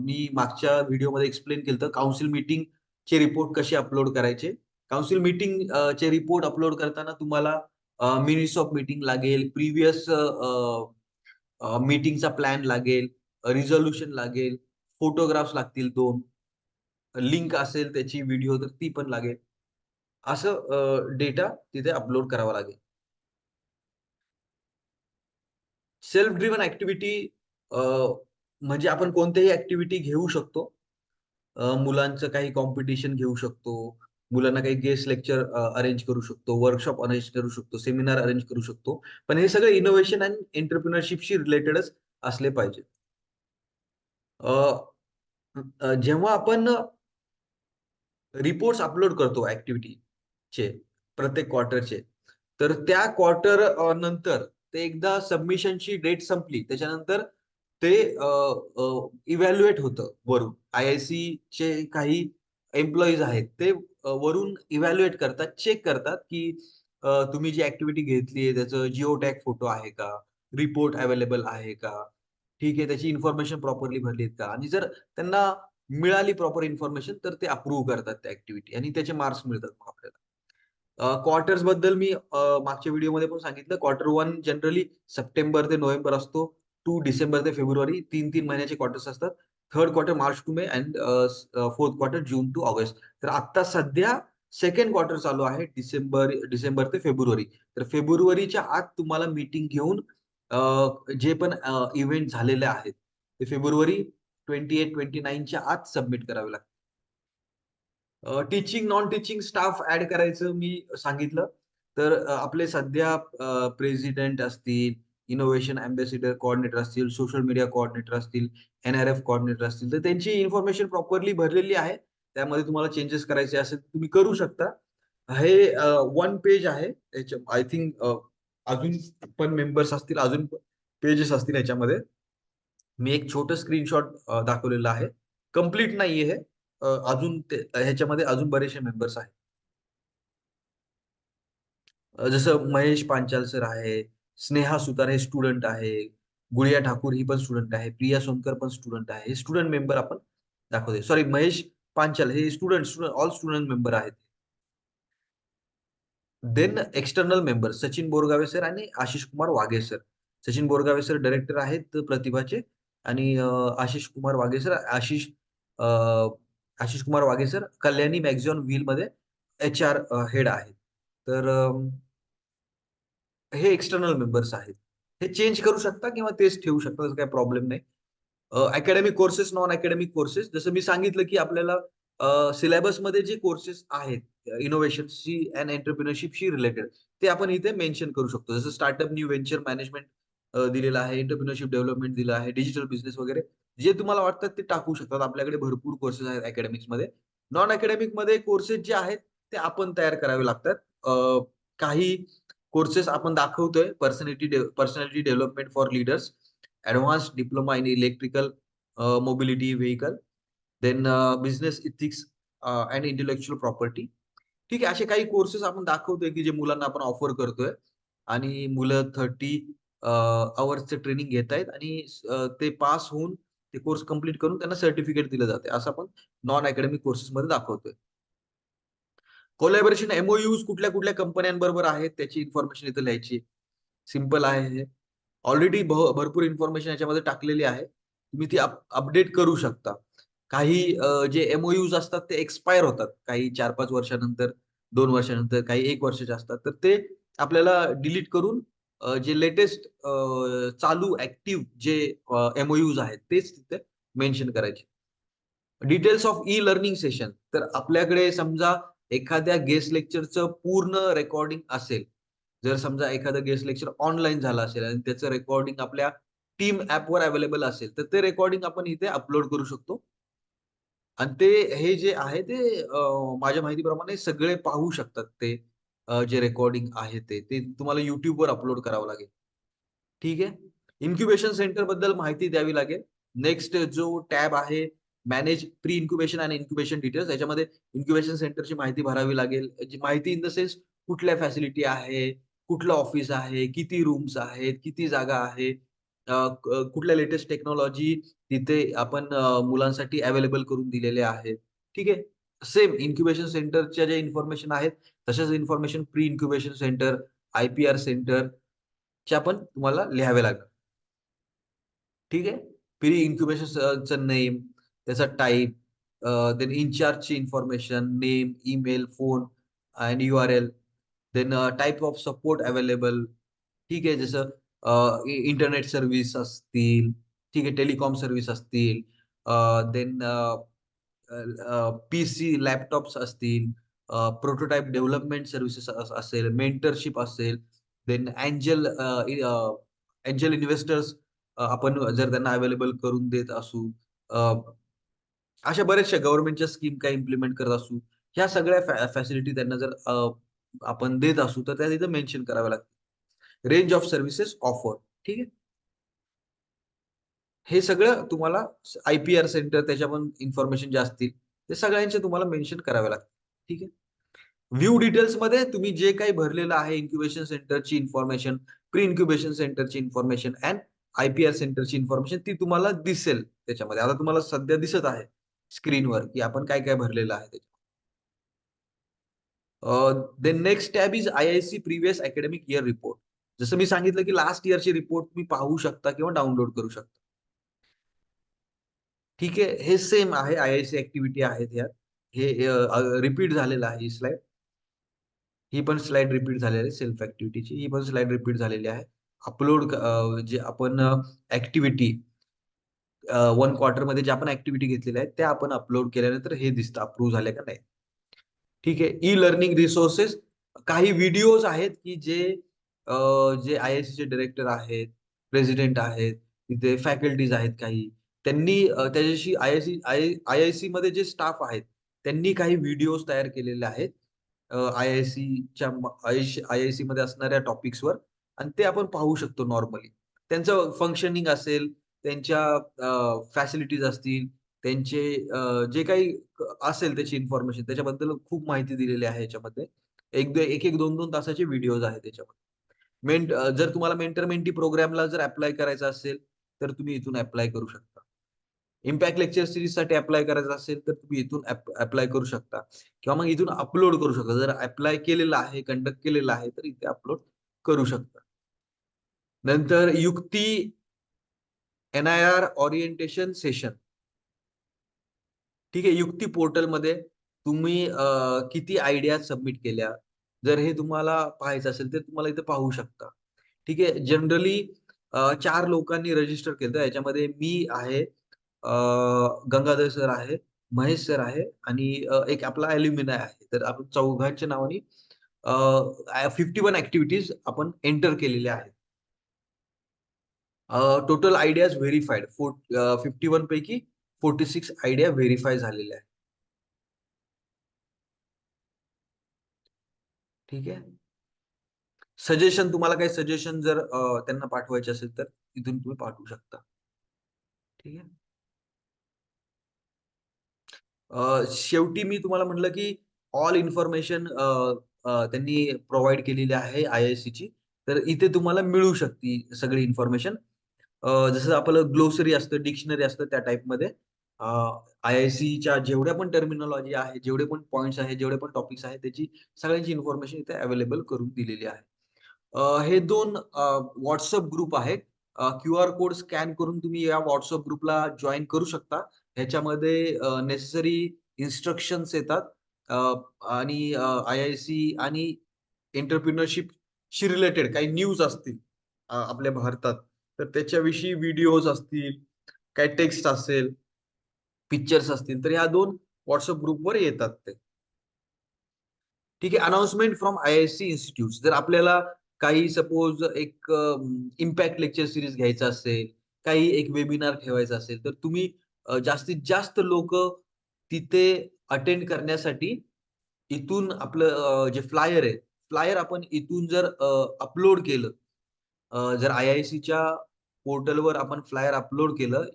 मी मागच्या व्हिडिओमध्ये एक्सप्लेन केलं होतं, काउन्सिल मीटिंगचे रिपोर्ट कसे अपलोड करायचे. काउन्सिल मीटिंग चे रिपोर्ट अपलोड करताना तुम्हाला मिनिट्स ऑफ मीटिंग लागेल, प्रिव्हियस मीटिंगचा प्लॅन लागेल, रिझोल्यूशन लागेल, फोटोग्राफ्स लागतील 2, लिंक असेल त्याची व्हिडिओ तर ती पण लागेल. असं डेटा तिथे अपलोड करावा लागेल. सेल्फ ड्रिव्हन ॲक्टिव्हिटी म्हणजे आपण कोणत्याही ॲक्टिव्हिटी घेऊ शकतो. मुलांचं काही कॉम्पिटिशन घेऊ शकतो. मुलांना काही गेस्ट लेक्चर अरेंज करू शकतो. वर्कशॉप अरेंज करू शकतो. सेमिनार अरेंज करू शकतो. पण हे सगळे इनोव्हेशन आणि एंटरप्रेन्योरशिपशी रिलेटेडच असले पाहिजे. अ, जेव्हा आपण रिपोर्ट्स अपलोड करतो ॲक्टिव्हिटी, चे प्रत्येक क्वार्टरचे. तर त्या क्वार्टर नंतर ते एकदा सबमिशनची डेट संपली त्याच्यानंतर ते इव्हॅल्युएट होतं वरून. आय-आय-सी चे काही एम्प्लॉईज आहेत ते वरून इव्हॅल्युएट करतात, चेक करतात, की तुम्ही जी ॲक्टिव्हिटी घेतली आहे त्याचं जिओ टॅग फोटो आहे का? रिपोर्ट अवेलेबल आहे का? ठीक आहे, त्याची इन्फॉर्मेशन प्रॉपरली भरली आहेत का? आणि जर त्यांना मिळाली प्रॉपर इन्फॉर्मेशन तर ते अप्रूव्ह करतात त्या ॲक्टिव्हिटी आणि त्याचे मार्क्स मिळतात मग आपल्याला. क्वार्टर्स बद्दल मी मागच्या व्हिडिओमध्ये पण सांगितलं. क्वार्टर 1 जनरली सप्टेंबर ते नोव्हेंबर असतो. 2 डिसेंबर ते फेब्रुवारी 3-3 महिन्याचे क्वार्टर्स असतात. Third quarter March to May and fourth quarter June to August. तर आत्ता सध्या सेकंड क्वार्टर चालू आहे डिसेंबर डिसेंबर ते फेब्रुवारी. तर फेब्रुवारीच्या आत तुम्हाला मीटिंग घेऊन जे पण इव्हेंट झालेले आहेत, ते फेब्रुवारी 28-29 च्या आत सबमिट करावे लागतात. Teaching, non teaching staff add करायचं मी सांगितलं. तर आपले सध्या प्रेसिडेंट असतील, इनोव्हेशन अँबॅसेडर कोऑर्डिनेटर असतील, सोशल मीडिया कोऑर्डिनेटर असतील, एन-आर-एफ कोऑर्डिनेटर असतील, तर त्यांची इन्फॉर्मेशन प्रॉपरली भरलेली आहे. त्यामध्ये तुम्हाला चेंजेस करायचे असेल तर तुम्ही करू शकता. हे वन पेज आहे. त्याच्या आय थिंक अजून पण मेंबर्स असतील, अजून पेजेस असतील याच्यामध्ये. मी एक छोटं स्क्रीनशॉट दाखवलेलं आहे. कंप्लीट नाहीये हे. अजून ते ह्याच्यामध्ये अजून बरेचसे मेंबर्स आहेत. जसं महेश पांचाल सर आहे, स्नेहा सुतार हे स्टुडंट आहे, गुळिया ठाकूर ही पण स्टुडंट आहे, प्रिया सोनकर पण स्टुडंट आहे. हे स्टुडंट मेंबर आपण दाखवतोय. सॉरी महेश पांचाल हे स्टुडंट ऑल स्टुडंट मेंबर आहेत. Then external member Sachin Borgave sir आणि Ashish Kumar Waghe sir. Sachin Borgave sir director आहेत प्रतिभाचे आणि Ashish Kumar Waghe sir uh, Ashish Kumar Waghe sir Kalyani Maxion व्हीलमध्ये एच-आर हेड आहेत. तर हे एक्सटर्नल मेंबर्स आहेत. हे चेंज करू शकता किंवा तेच ठेवू शकता. त्याचा काही प्रॉब्लेम नाही. Academic courses, non academic courses जसं मी सांगितलं, की आपल्याला सिलेबसमध्ये जे कोर्सेस आहेत, इनोव्हेशनशी अँड एंटरप्रेन्योरशिपशी रिलेटेड ते आपण इथे मेन्शन करू शकतो. जसं स्टार्टअप न्यू व्हेंचर मॅनेजमेंट दिलेलं आहे, एंटरप्रेन्योरशिप डेव्हलपमेंट दिलं आहे, डिजिटल बिझनेस वगैरे जे तुम्हाला वाटतात ते टाकू शकतात. आपल्याकडे भरपूर कोर्सेस आहेत अकॅडमिक्समध्ये. नॉन अकॅडमिकमध्ये कोर्सेस जे आहेत ते आपण तयार करावे लागतात. काही कोर्सेस आपण दाखवतोय personality development for leaders, advance diploma in electrical mobility vehicle, then business ethics and intellectual property. ठीक आहे, असे काही कोर्सेस आपण दाखवतोय, की जे मुलांना आपण ऑफर करतोय आणि मुलं 30 अवर्सचं ट्रेनिंग घेतायत आणि ते पास होऊन ते कोर्स कंप्लीट करून त्यांना सर्टिफिकेट दिलं जातंय. असं आपण नॉन अकॅडमिक कोर्सेसमध्ये दाखवतोय. कोलॅबोरेशन एम-ओ-यूज कुठल्या-कुठल्या कंपन्यांबरोबर आहेत त्याची इन्फॉर्मेशन इथे लिहायची. सिंपल आहे हे. ऑलरेडी भरपूर इन्फॉर्मेशन याच्यामध्ये टाकलेली आहे. तुम्ही ती अपडेट करू शकता. काही जे एम-ओ-यूज असतात ते एक्सपायर होतात. काही 4-5 वर्षानंतर, 2 वर्षानंतर, काही 1 वर्षाचे असतात. तर ते आपल्याला डिलीट करून जे लेटेस्ट चालू ॲक्टिव्ह जे एम-ओ-यूज आहेत तेच तिथे मेन्शन करायचे. Details of e learning session. तर आपल्याकडे समजा एखाद्या गेस्ट लेक्चरचं पूर्ण रेकॉर्डिंग असेल. जर समजा एखादं गेस्ट लेक्चर ऑनलाईन झालं असेल आणि त्याचं रेकॉर्डिंग आपल्या टीम ॲपवर अवेलेबल असेल, तर ते रेकॉर्डिंग आपण इथे अपलोड करू शकतो. आणि ते हे जे आहे ते माझ्या माहितीप्रमाणे सगळे पाहू शकतात ते जे रेकॉर्डिंग आहे ते. ते तुम्हाला YouTubeवर अपलोड करावं लागेल. ठीक आहे. इन्क्युबेशन सेंटरबद्दल माहिती द्यावी लागेल. नेक्स्ट जो टॅब आहे, मॅनेज प्री इन्क्युबेशन आणि इन्क्युबेशन डिटेल्स याच्यामध्ये इन्क्युबेशन सेंटरची माहिती भरावी लागेल. जी माहिती इन द सेन्स कुठल्या फॅसिलिटी आहे, कुठलं ऑफिस आहे, किती रूम्स आहेत, किती जागा आहे, कुठल्या लेटेस्ट टेक्नॉलॉजी तिथे आपण मुलांसाठी अवेलेबल करून दिलेल्या आहेत. ठीक आहे. सेम इन्क्युबेशन सेंटरच्या ज्या इन्फॉर्मेशन आहेत, तशाच information pre incubation center, IPR सेंटरच्या पण तुम्हाला लिहाव्या लागतात. ठीक आहे. प्री इन्क्युबेशनचं नेम, त्याचा टाइप, देन इन्चार्जची इन्फॉर्मेशन, नेम, ईमेल, फोन आणि URL. Then type of support available. ठीक आहे. जसं इंटरनेट सर्व्हिस असतील, ठीक आहे, टेलिकॉम सर्व्हिस असतील, देन पीसी, लॅपटॉप्स असतील, प्रोटोटाइप डेव्हलपमेंट सर्व्हिसेस असेल, मेंटरशिप असेल, देन एंजल इन्व्हेस्टर्स आपण जर त्यांना अवेलेबल करून देत असू, अ, अशा बऱ्याचशा गव्हर्नमेंटच्या स्कीम काही इम्प्लिमेंट करत असू, ह्या सगळ्या फॅसिलिटी त्यांना जर आपण देत असू तर त्या तिथं मेन्शन कराव्या लागतील. Range of services offered. ठीक आहे. हे सगळं तुम्हाला आय-पी-आर सेंटर त्याच्या पण इन्फॉर्मेशन ज्या असतील, ते सगळ्यांचे तुम्हाला मेन्शन करावे लागतील. ठीक आहे. व्ह्यू डिटेल्समध्ये तुम्ही जे काही भरलेलं आहे इन्क्युबेशन सेंटरची इन्फॉर्मेशन, प्री इन्क्युबेशन सेंटरची इन्फॉर्मेशन अँड आय-पी-आर सेंटरची इन्फॉर्मेशन ती तुम्हाला दिसेल त्याच्यामध्ये. आता तुम्हाला सध्या दिसत आहे स्क्रीनवर, की आपण काय-काय भरलेलं आहे त्याच्यात. Then next tab is IIC previous academic year report. जसं मी सांगितलं, की लास्ट इयरचे रिपोर्ट तुम्ही पाहू शकता किंवा डाउनलोड करू शकता. ठीक आहे. हे सेम आहे. आय-आय-सी ॲक्टिव्हिटी आहेत ह्यात. हे रिपीट झालेलं आहे ही स्लाईड. ही पण स्लाईड रिपीट झालेली आहे सेल्फ ॲक्टिव्हिटीची. ही पण स्लाईड रिपीट झालेली आहे. जे आपण ॲक्टिव्हिटी 1 क्वार्टरमध्ये ज्या आपण ॲक्टिव्हिटी घेतलेल्या आहेत, त्या आपण अपलोड केल्यानंतर हे दिसतं अप्रूव्ह झाल्या का नाही. ठीक आहे. ई-लर्निंग रिसोर्सेस काही व्हिडिओज आहेत, की अ, जे आय-आय-सीचे डायरेक्टर आहेत, प्रेसिडेंट आहेत, तिथे फॅकल्टीज आहेत काही. त्यांनी त्याच्याशी आय-आय-सीमध्ये जे स्टाफ आहेत, त्यांनी काही व्हिडिओज तयार केलेले आहेत. आय-आय-सीच्या आय-आय-सीमध्ये असणाऱ्या टॉपिक्सवर आणि ते आपण पाहू शकतो नॉर्मली. त्यांचं फंक्शनिंग असेल, त्यांच्या फॅसिलिटीज असतील, त्यांचे जे काही असेल त्याची इन्फॉर्मेशन त्याच्याबद्दल खूप माहिती दिलेली आहे याच्यामध्ये. 1-1, 2-2 तासाचे व्हिडिओज आहेत त्याच्यामध्ये. जर तुम्हाला मेंटर मेंटी प्रोग्रामला जर ॲप्लाय करायचं असेल, तर तुम्ही इथून ॲप्लाय करू शकता. इम्पॅक्ट लेक्चर सीरीजसाठी ॲप्लाय करायचं असेल, तर तुम्ही इथून ॲप्लाय करू शकता किंवा मग इथून अपलोड करू शकता. जर ॲप्लाय केलेलं आहे, कंडक्ट केलेलं आहे, तर इथे अपलोड करू शकता. नंतर युक्ती एन-आय-आर ओरिएंटेशन सेशन. ठीक आहे. युक्ती पोर्टलमध्ये तुम्ही किती आयडिया सबमिट केल्या. जर हे तुम्हाला पाहायचं असेल, तर तुम्हाला इथे पाहू शकता. ठीक आहे. जनरली 4 लोकांनी रजिस्टर केलं. याच्यामध्ये मी आहे, अ, गंगाधर सर आहे, महेश सर आहे आणि एक आपला अल्युमिनाय आहे. तर आपण चौघांच्या नावाने 51 ॲक्टिव्हिटीज आपण एंटर केलेल्या आहेत. Total ideas verified. 51 पैकी 46 आयडिया व्हेरिफाय झालेल्या आहेत. ठीक आहे. सजेशन तुम्हाला काही सजेशन जर त्यांना पाठवायचे असेल, तर तिथून तुम्ही पाठवू शकता. ठीक आहे. शेवटी मी तुम्हाला म्हटलं, की ऑल इन्फॉर्मेशन त्यांनी प्रोव्हाईड केलेली आहे आय-आय-सीची. तर इथे तुम्हाला मिळू शकते सगळी इन्फॉर्मेशन. जसं आपलं ग्लोसरी असतं, डिक्शनरी असतं त्या टाइपमध्ये आय-आय-सीच्या जेवढ्या पण टर्मिनॉलॉजी आहे, जेवढे पण पॉइंट्स आहेत, जेवढे पण टॉपिक्स आहेत, त्याची सगळ्यांची इन्फॉर्मेशन इथे अवेलेबल करून दिलेली आहे. हे 2 ग्रुप आहेत. क्यूआर कोड स्कॅन करून तुम्ही या WhatsApp ग्रुपला जॉइन करू शकता. ह्याच्यामध्ये नेसेसरी इन्स्ट्रक्शन्स येतात. अ, आणि आय-आय-सी आणि एंटरप्रेन्योरशिपशी रिलेटेड काही न्यूज असतील आपल्या भारतात, तर त्याच्याविषयी व्हिडिओज असतील, काही टेक्स्ट असेल, पिक्चर्स असतील, तर ह्या 2 WhatsApp ग्रुपवर येतात ते. ठीक आहे. Announcement from I-I-C institutes. जर आपल्याला काही सपोज एक इम्पॅक्ट लेक्चर सीरीज घ्यायचं असेल, काही एक वेबिनार ठेवायचा असेल, तर तुम्ही जास्तीत जास्त लोकं तिथे अटेंड करण्यासाठी इथून आपलं जे फ्लायर आहे, फ्लायर आपण इथून जर अपलोड केलं, जर आय-आय-सीच्या पोर्टलवर आपण फ्लायर अपलोड केलं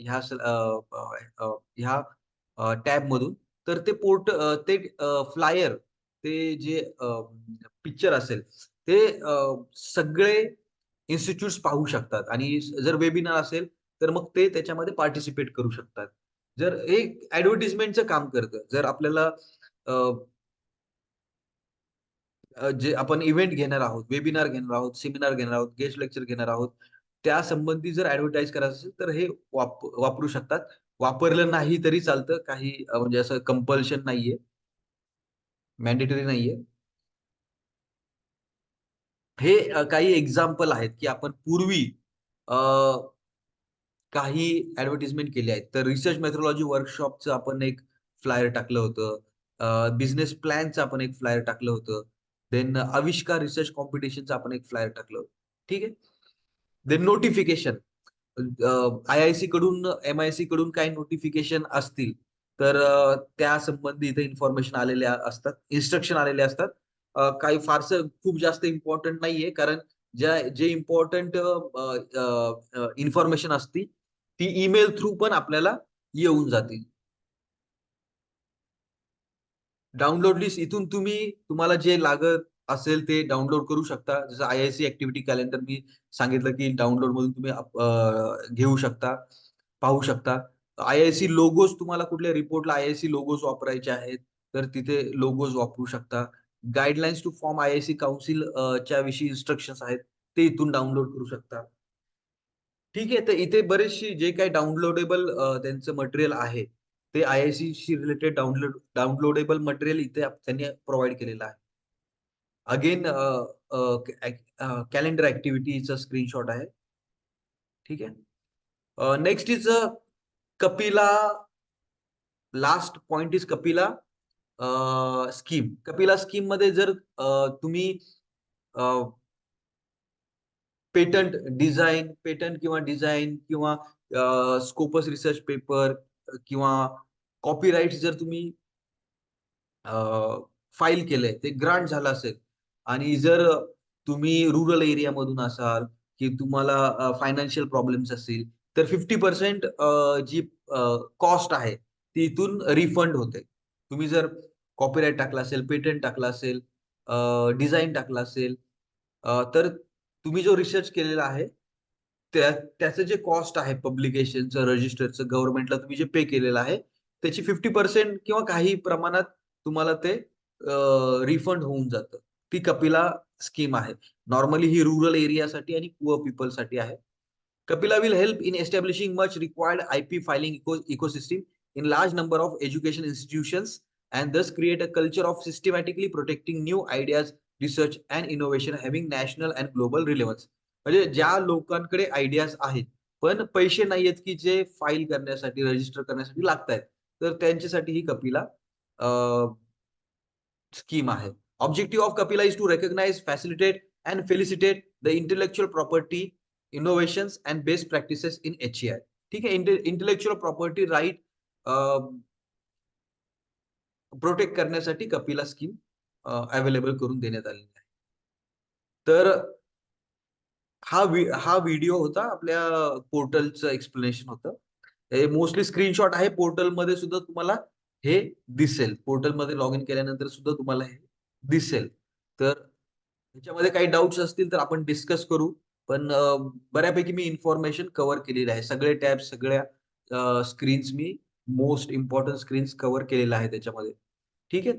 ह्या टॅबमधून, तर ते फ्लायर ते जे पिक्चर असेल, ते सगळे इन्स्टिट्यूट्स पाहू शकतात आणि जर वेबिनार असेल, तर मग ते त्याच्यामध्ये पार्टिसिपेट करू शकतात. जर हे ॲडव्हर्टाइजमेंटचं काम करतं. जर आपल्याला अ, जे आपण इव्हेंट घेणार आहोत, वेबिनार घेणार आहोत, सेमिनार घेणार आहोत, गेस्ट लेक्चर घेणार आहोत, त्या संबंधी जर ॲडव्हर्टाइज करायचं असेल, तर हे वापरू शकतात. वापरलं नाही तरी चालतं. काही म्हणजे असं कंपल्शन नाहीये, मॅन्डेटरी नाहीये. हे काही एक्झाम्पल आहेत, की आपण पूर्वी अ, काही ॲडव्हर्टाइजमेंट केली आहेत. तर रिसर्च मेथोडॉलॉजी वर्कशॉपचं आपण एक फ्लायर टाकलं होतं. बिझनेस प्लॅनचं आपण एक फ्लायर टाकलं होतं. देन आविष्कार रिसर्च कॉम्पिटिशनचं आपण एक फ्लायर टाकलं होतं. ठीक आहे. Then notification. आय-आय-सी कडून, एम-आय-सी कडून काही नोटिफिकेशन असतील, तर त्या संबंधी इथे इन्फॉर्मेशन आलेल्या असतात, इन्स्ट्रक्शन आलेले असतात. काही फारसं खूप जास्त इम्पोर्टंट नाहीये. कारण जे इम्पोर्टंट इन्फॉर्मेशन असती, ती ईमेल थ्रू पण आपल्याला येऊन जातील. डाउनलोड लिस्ट इथून तुम्हाला जे लागत असेल ते डाउनलोड करू शकता. जसं आय-आय-सी ॲक्टिव्हिटी कॅलेंडर मी सांगितलं, की डाउनलोडमधून तुम्ही घेऊ शकता, पाहू शकता. आय-आय-सी लोगोज तुम्हाला कुठल्या रिपोर्टला आय-आय-सी लोगोज वापरायचे आहेत, तर तिथे लोगोज वापरू शकता. Guidelines to form IIC council च्या विषयी इन्स्ट्रक्शन्स आहेत, ते इथून डाउनलोड करू शकता. ठीक आहे. तर इथे बरेचशी जे काही डाउनलोडेबल त्यांचं मटेरियल आहे, ते आय-आय-सीशी रिलेटेड डाउनलोडेबल मटेरियल इथे त्यांनी प्रोव्हाईड केलेलं आहे. अगेन कॅलेंडर ॲक्टिव्हिटीचा स्क्रीनशॉट आहे. ठीक आहे. Next is Kapila last point is Kapila scheme. Kapila स्कीममध्ये जर तुम्ही पेटंट किंवा डिझाइन किंवा स्कोपस रिसर्च पेपर किंवा कॉपीराइट्स जर तुम्ही फाईल केलंय, ते ग्रांट झालं असेल आणि जर तुम्ही रुरल एरियामधून असाल, की तुम्हाला फायनान्शियल प्रॉब्लेम्स असतील, तर 50% जी कॉस्ट आहे, ती इथून रिफंड होते. तुम्ही जर कॉपीराइट टाकला असेल, पेटंट टाकला असेल, डिझाइन टाकला असेल, तर तुम्ही जो रिसर्च केलेला आहे, त्या त्याचं जे कॉस्ट आहे पब्लिकेशनचं, रजिस्टरचं, गव्हर्नमेंटला तुम्ही जे पे केलेलं आहे, त्याची 50% किंवा काही प्रमाणात तुम्हाला ते रिफंड होऊन जातं. ती कपिला स्कीम आहे. नॉर्मली ही रुरल एरियासाठी आणि पुअर पीपलसाठी आहे. Kapila will help in establishing much required IP filing ecosystem in large number of education institutions and thus create a culture of systematically protecting new ideas, research and innovation having national and global relevance. म्हणजे ज्या लोकांकडे ideas आहेत, पण पैसे नाहीयेत की जे file करण्यासाठी, रजिस्टर करण्यासाठी लागतायत. तर त्यांच्यासाठी ही कपिला स्कीम आहे. Objective of Kapila is to recognise, facilitate and felicitate the intellectual property, innovations and best practices in HEI. ठीक आहे. इंटेलेक्चुअल प्रॉपर्टी राइट प्रोटेक्ट करण्यासाठी कपिला स्कीम अवेलेबल करून देण्यात आलेली आहे. तर हा व्हिडिओ होता आपल्या पोर्टलचं एक्सप्लेनेशन होतं. हे मोस्टली स्क्रीनशॉट आहे. पोर्टलमध्ये सुद्धा तुम्हाला हे दिसेल. पोर्टलमध्ये लॉग इन केल्यानंतर सुद्धा तुम्हाला हे दिसेल. तर ह्याच्यामध्ये काही डाउट्स असतील तर आपण डिस्कस करू. पण बऱ्यापैकी मी इन्फॉर्मेशन कव्हर केलेली आहे. सगळे टॅब्स, सगळ्या स्क्रीन्स मी मोस्ट इम्पोर्टंट स्क्रीन्स कव्हर केलेल्या आहेत त्याच्यामध्ये. ठीक आहे.